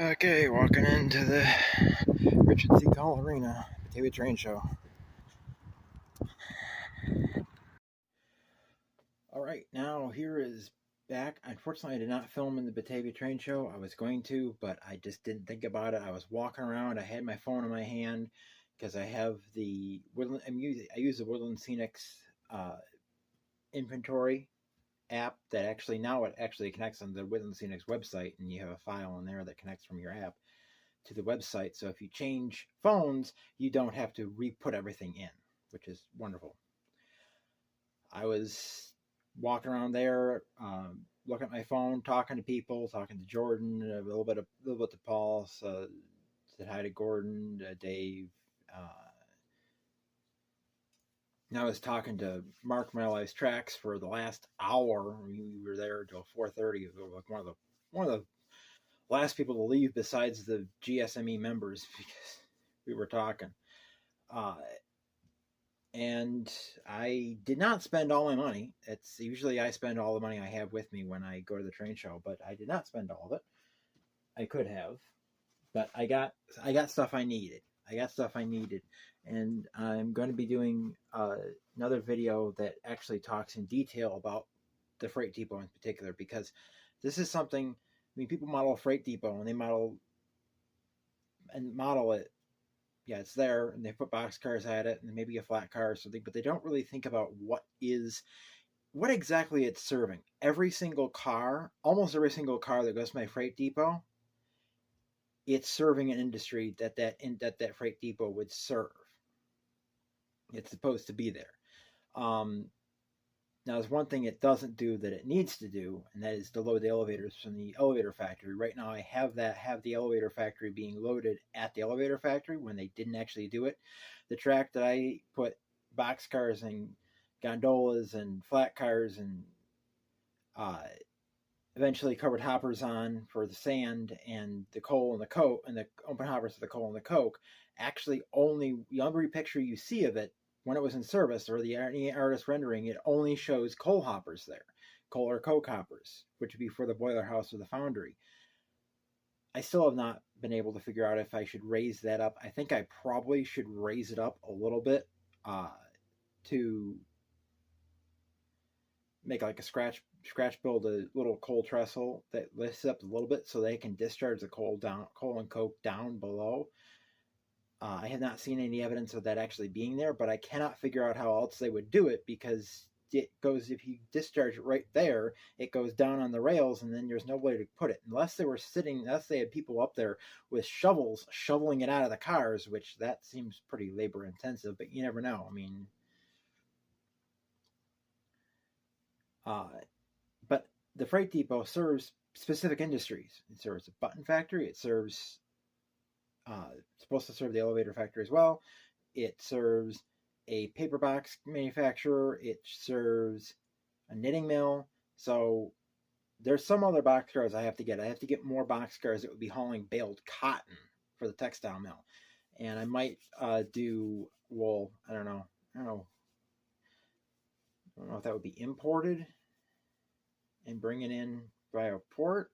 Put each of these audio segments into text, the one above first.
Okay, walking into the Richard C. Call Arena, Batavia Train Show. Alright, now here is back. Unfortunately, I did not film in the Batavia Train Show. I was going to, but I just didn't think about it. I was walking around, I had my phone in my hand because I have the Woodland, I use the Woodland Scenics inventory app that actually connects on the Woodland Scenics website, and you have a file in there that connects from your app to the website. So if you change phones, you don't have to re-put everything in, which is wonderful. I was walking around there, looking at my phone, talking to people, talking to Jordan, a little bit to Paul, so said hi to Gordon, Dave. I was talking to Mark My Life's Tracks for the last hour. We were there until 4:30. We were like one of the last people to leave besides the GSME members because we were talking. Uh, and I did not spend all my money. It's usually I spend all the money I have with me when I go to the train show, but I did not spend all of it. I could have, but I got stuff I needed. And I'm going to be doing another video that actually talks in detail about the freight depot in particular, because this is something. I mean, people model a freight depot and they model it. Yeah, it's there, and they put box cars at it, and maybe a flat car or something, but they don't really think about what exactly it's serving. Almost every single car that goes to my freight depot, it's serving an industry that freight depot would serve. It's supposed to be there. Now, there's one thing it doesn't do that it needs to do, and that is to load the elevators from the elevator factory. Right now, I have the elevator factory being loaded at the elevator factory when they didn't actually do it. The track that I put boxcars and gondolas and flat cars and eventually covered hoppers on for the sand and the coal and the coke and the open hoppers for the coal and the coke, actually only every picture you see of it when it was in service or any artist rendering, it only shows coal hoppers there, coal or coke hoppers, which would be for the boiler house or the foundry. I still have not been able to figure out if I should raise that up. I think I probably should raise it up a little bit to make like a scratch build a little coal trestle that lifts up a little bit so they can discharge the coal and coke down below. I have not seen any evidence of that actually being there, but I cannot figure out how else they would do it, because if you discharge it right there, it goes down on the rails, and then there's no way to put it unless they had people up there with shovels shoveling it out of the cars, which that seems pretty labor intensive, but you never know. I mean, but the freight depot serves specific industries. It serves a button factory. It's supposed to serve the elevator factory as well. It serves a paper box manufacturer. It serves a knitting mill. So there's some other boxcars I have to get. I have to get more boxcars that would be hauling baled cotton for the textile mill. And I might do wool. I don't know if that would be imported and bring it in via port,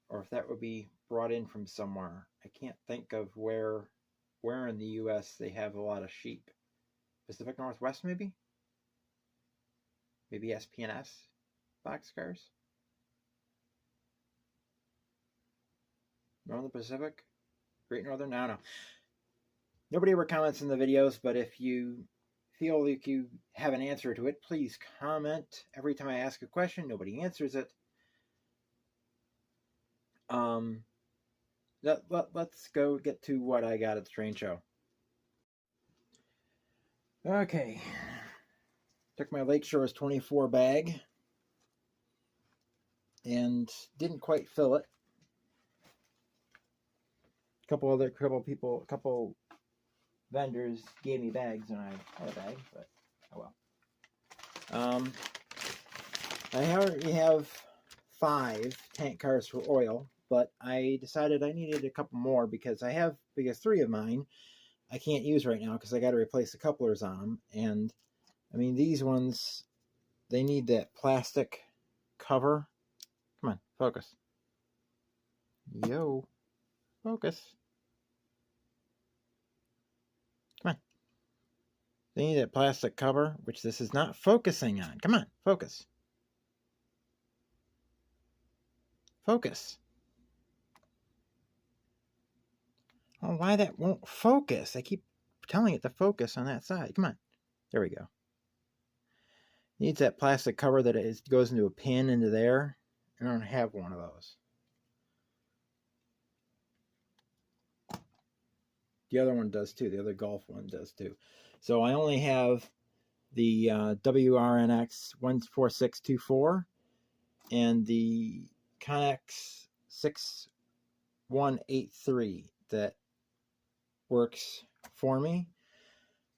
or if that would be brought in from somewhere. I can't think of where in the U.S. they have a lot of sheep. Pacific Northwest, maybe SPNS boxcars. Northern Pacific, Great Northern. I don't know. Nobody ever comments in the videos, but if you feel like you have an answer to it, please comment. Every time I ask a question, nobody answers it. Let's go get to what I got at the train show. Okay. Took my Lakeshore's 24 bag and didn't quite fill it. A couple vendors gave me bags, and I had a bag, but oh well. I already have 5 tank cars for oil, but I decided I needed a couple more because 3 of mine I can't use right now because I got to replace the couplers on them. And I mean, these ones, they need that plastic cover. Come on, focus. Yo, focus. Come on. They need that plastic cover, which this is not focusing on. Come on, focus. Focus. Oh, why that won't focus? I keep telling it to focus on that side. Come on. There we go. Needs that plastic cover that it goes into a pin into there. I don't have one of those. The other one does too. The other golf one does too. So I only have the WRNX 14624 and the Connex 6183 that works for me.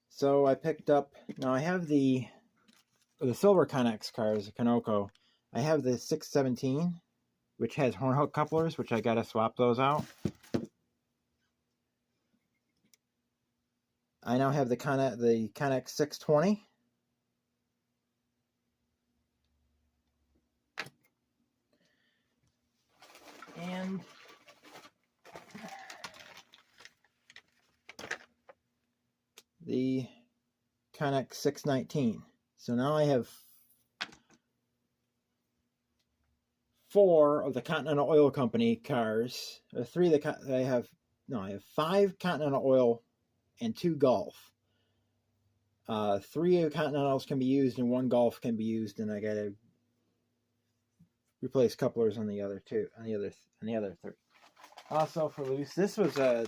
So I picked up, now I have the silver Connex cars, the Kanoko. I have the 617, which has horn hook couplers, which I got to swap those out. I now have the Connex 620. And the Connex 619. So now I have 4 of the Continental Oil Company cars. Or 3 of the I have 5 Continental Oil and 2 Golf. 3 of the Continentals can be used and 1 Golf can be used, and I gotta replace couplers on the other 2, on the other 3. Also for loose, this was a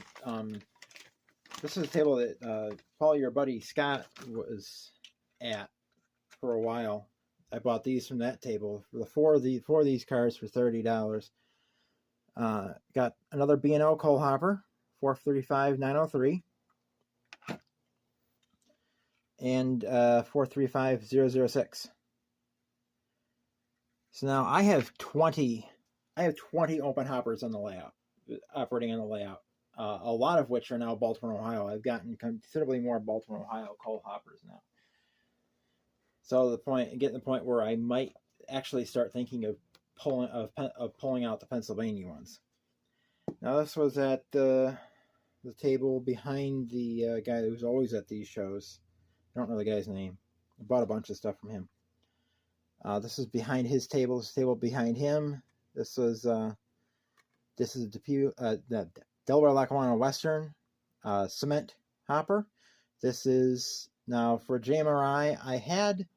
table that Paul, your buddy Scott, was at for a while. I bought these from that table for the four of these cars for $30. Got another B&O coal hopper, 435-903, and 435-006. So now I have 20 open hoppers on the layout, operating on the layout. A lot of which are now Baltimore, Ohio. I've gotten considerably more Baltimore, Ohio coal hoppers now. So getting to the point where I might actually start thinking of pulling out the Pennsylvania ones. Now this was at the table behind the guy who's always at these shows. I don't know the guy's name. I bought a bunch of stuff from him. This is behind his table. This table behind him. This is the Delaware Lackawanna Western cement hopper. This is now for JMRI. I had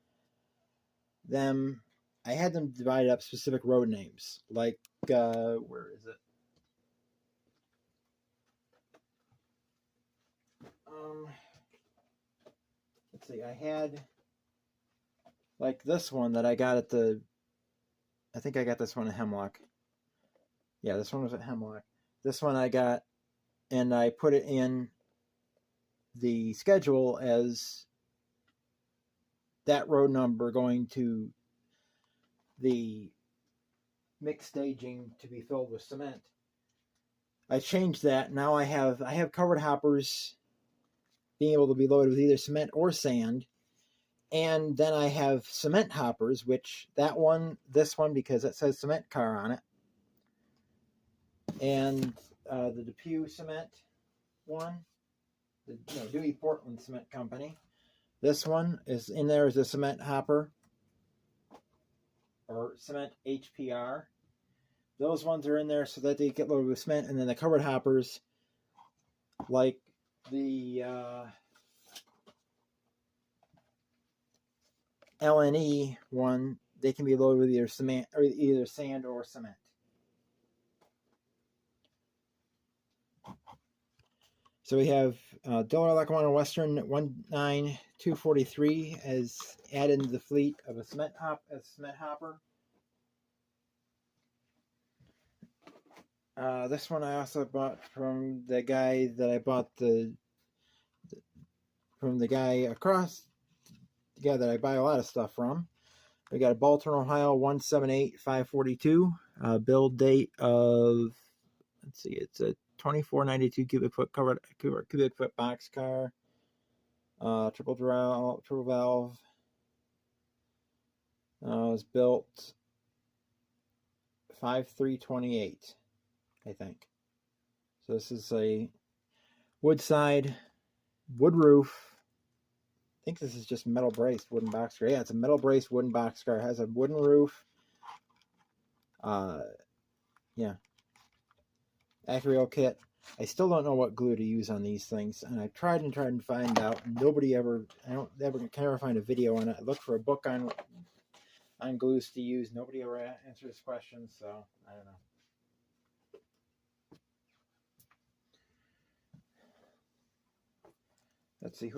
them divided up specific road names, like where is it? Let's see. I had like this one that I got at the. I think I got this one at Hemlock. Yeah, this one was at Hemlock. This one I got, and I put it in the schedule as that road number going to the mixed staging to be filled with cement. I changed that. Now I have covered hoppers being able to be loaded with either cement or sand. And then I have cement hoppers, which this one, because it says cement car on it. And the Depew cement one, the Dewey Portland Cement Company. This one is in there as a cement hopper, or cement HPR. Those ones are in there so that they get loaded with cement, and then the covered hoppers, like the LNE one, they can be loaded with either sand or cement. So we have Delaware Lackawanna Western 19243 as added into the fleet of a cement hopper. This one I also bought from the guy that I bought from the guy across, the guy that I buy a lot of stuff from. We got a Baltimore, Ohio 178542, build date of, let's see, it's a 2492 cubic foot cubic foot box car, triple valve. It was built 5/3/28. I think. So this is a wood side, wood roof. I think this is just metal braced wooden boxcar. Yeah, it's a metal braced wooden boxcar. It has a wooden roof. Yeah. Acurial kit. I still don't know what glue to use on these things, and I've tried and find out. And can ever find a video on it. I look for a book on glues to use. Nobody ever answers questions, so I don't know. Let's see,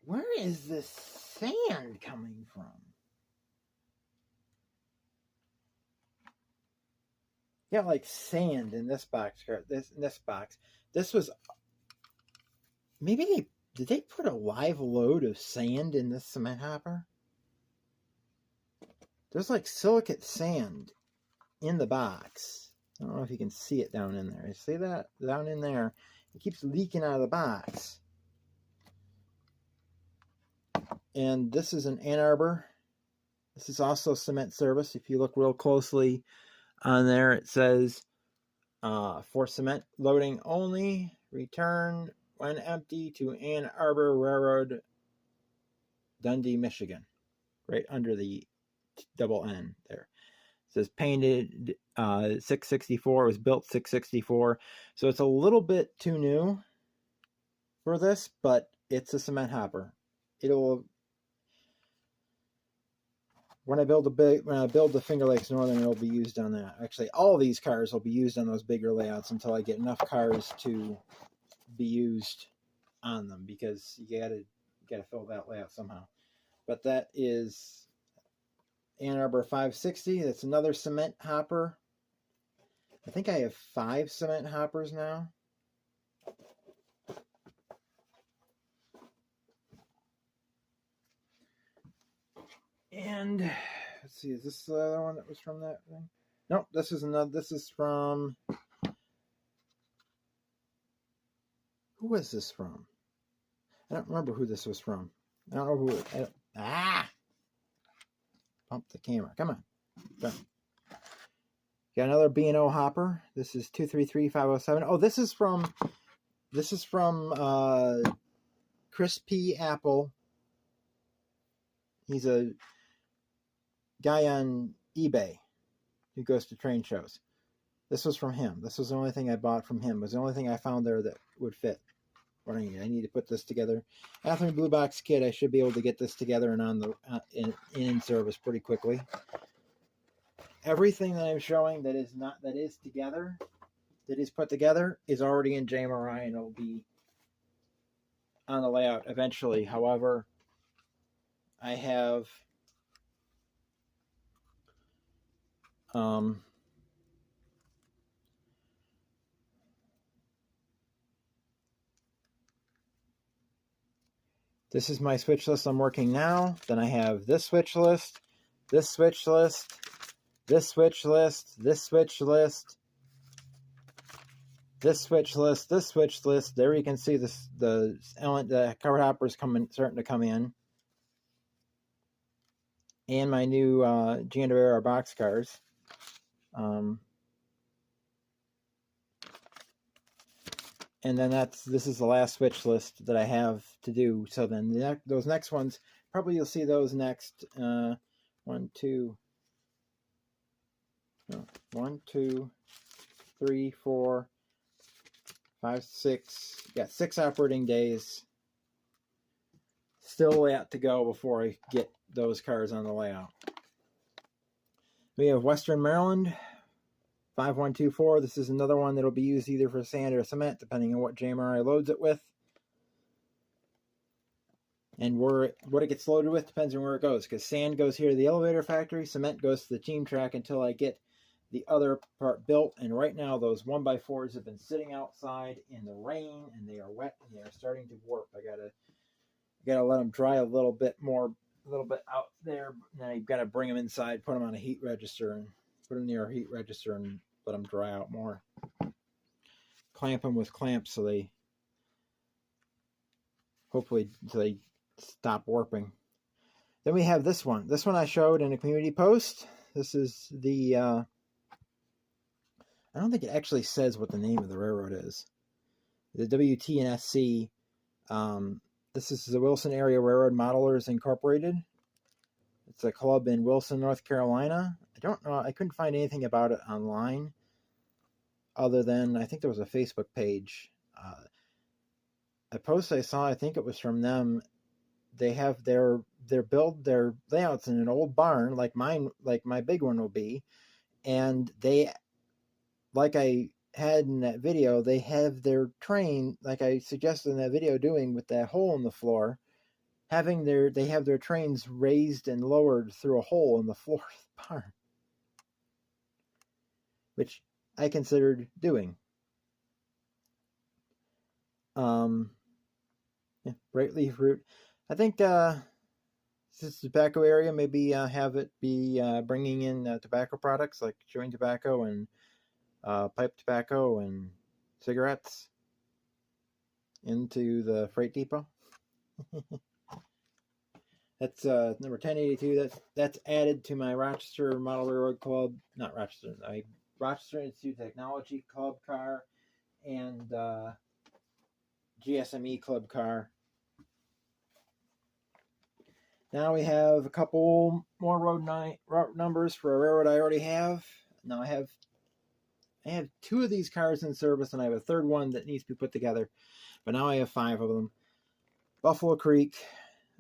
where is this sand coming from? Yeah, like sand in this box. This box. This was maybe did they put a live load of sand in this cement hopper? There's like silicate sand in the box. I don't know if you can see it down in there. You see that down in there? It keeps leaking out of the box. And this is an Ann Arbor. This is also cement service. If you look real closely on there, it says for cement loading only, return when empty to Ann Arbor Railroad, Dundee, Michigan. Right under the double N there. It says painted 664. It was built 664. So it's a little bit too new for this, but it's a cement hopper. When I build the Finger Lakes Northern, it'll be used on that. Actually, all of these cars will be used on those bigger layouts until I get enough cars to be used on them, because you gotta fill that layout somehow. But that is Ann Arbor 560. That's another cement hopper. I think I have 5 cement hoppers now. And let's see, is this the other one that was from that thing? Nope, this is another. This is from. Who was this from? I don't remember who this was from. I don't know who. Bump the camera. Come on. Done. Got another B&O hopper. This is 233507. Oh, this is from Chris P. Apple. He's a guy on eBay who goes to train shows. This was from him. This was the only thing I bought from him. It was the only thing I found there that would fit what I need. I need to put this together. Athearn Blue Box kit. I should be able to get this together and on the in service pretty quickly. Everything that I'm showing that is put together is already in JMRI, and it'll be on the layout eventually. However, I have this is my switch list I'm working now. Then I have this switch list, this switch list, this switch list, this switch list, this switch list, this switch list. There you can see the cover hoppers starting to come in. And my new Giandarera box cars. And then this is the last switch list that I have to do. So then those next ones, probably you'll see those next. 1, 2, 3, 4, 5, 6. Got 6 operating days. Still layout to go before I get those cars on the layout. We have Western Maryland 5124. This is another one that'll be used either for sand or cement, depending on what JMRI loads it with. And what it gets loaded with depends on where it goes, because sand goes here to the elevator factory, cement goes to the team track until I get the other part built. And right now those 1x4s have been sitting outside in the rain, and they are wet and they are starting to warp. I gotta let them dry a little bit out there, and then I've got to bring them inside, put them on a heat register, and put them near a heat register and let them dry out more. Clamp them with clamps so they stop warping. Then we have this one. This one I showed in a community post. This is the I don't think it actually says what the name of the railroad is. The WTNSC. This is the Wilson Area Railroad Modelers Incorporated. It's a club in Wilson, North Carolina. I don't know. I couldn't find anything about it online other than I think there was a Facebook page. A post I saw, I think it was from them. They have their layouts in an old barn like mine, like my big one will be, and they, like I had in that video, they have their train, like I suggested in that video, doing with that hole in the floor, they have their trains raised and lowered through a hole in the floor of the barn, which I considered doing. Yeah, bright leaf root. I think this tobacco area, maybe have it be bringing in tobacco products like chewing tobacco and pipe tobacco and cigarettes into the freight depot. That's number 1082. That's added to my Rochester Model Railroad Club, not Rochester, Rochester Institute Technology Club car and GSME Club car. Now we have a couple more route numbers for a railroad I already have. Now I have 2 of these cars in service, and I have a third one that needs to be put together. But now I have 5 of them. Buffalo Creek,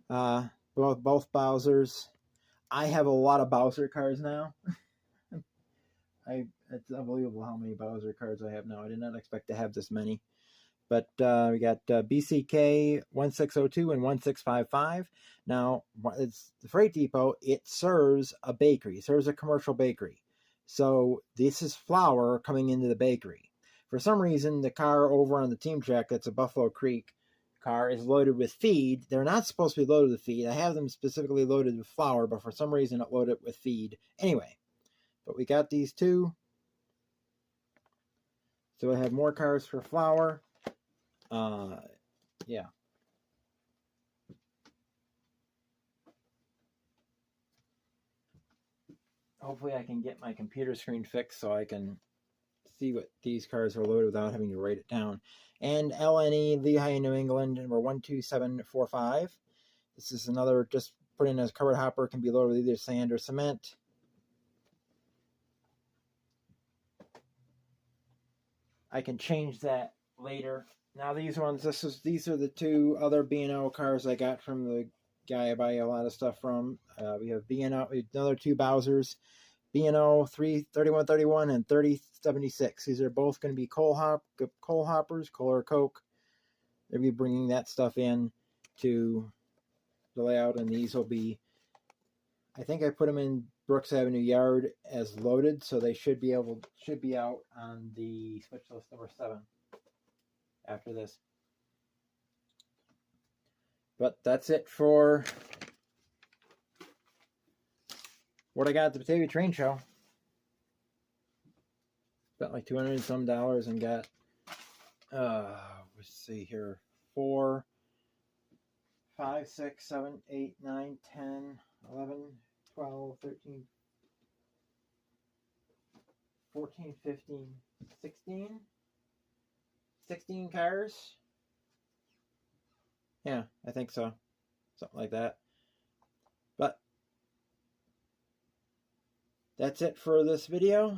both Bowsers. I have a lot of Bowser cars now. It's unbelievable how many Bowser cars I have now. I did not expect to have this many. But we got BCK 1602 and 1655. Now, it's the freight depot. It serves a bakery. It serves a commercial bakery. So this is flour coming into the bakery. For some reason, the car over on the team track, that's a Buffalo Creek car, is loaded with feed. They're not supposed to be loaded with feed. I have them specifically loaded with flour, but for some reason it loaded with feed. Anyway, but we got these 2. So I have more cars for flour. Yeah. Hopefully I can get my computer screen fixed so I can see what these cars are loaded without having to write it down. And LNE Lehigh, New England, number 12745. This is another, just put in as covered hopper, can be loaded with either sand or cement. I can change that later. Now these ones, these are the 2 other B&O cars I got from the guy I buy a lot of stuff from. We have B&O, another 2 Bowsers, B&O 3131 and 3076. These are both going to be coal hoppers, coal or coke. They'll be bringing that stuff in to the layout, and these will be, I think I put them in Brooks Avenue Yard as loaded, so they should be out on the switch list number 7 after this. But that's it for what I got at the Batavia Train Show. Spent like $200 and some and got let's see here, 4, 5, 6, 7, 8, 9, 10, 11, 12, 13, 14, 15, 16 cars. Yeah, I think so. Something like that. But that's it for this video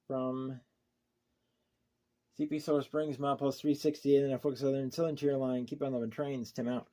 from CP Solar Springs, Milepost 368, and our folks Southern Interior Line. Keep on loving trains. Tim out.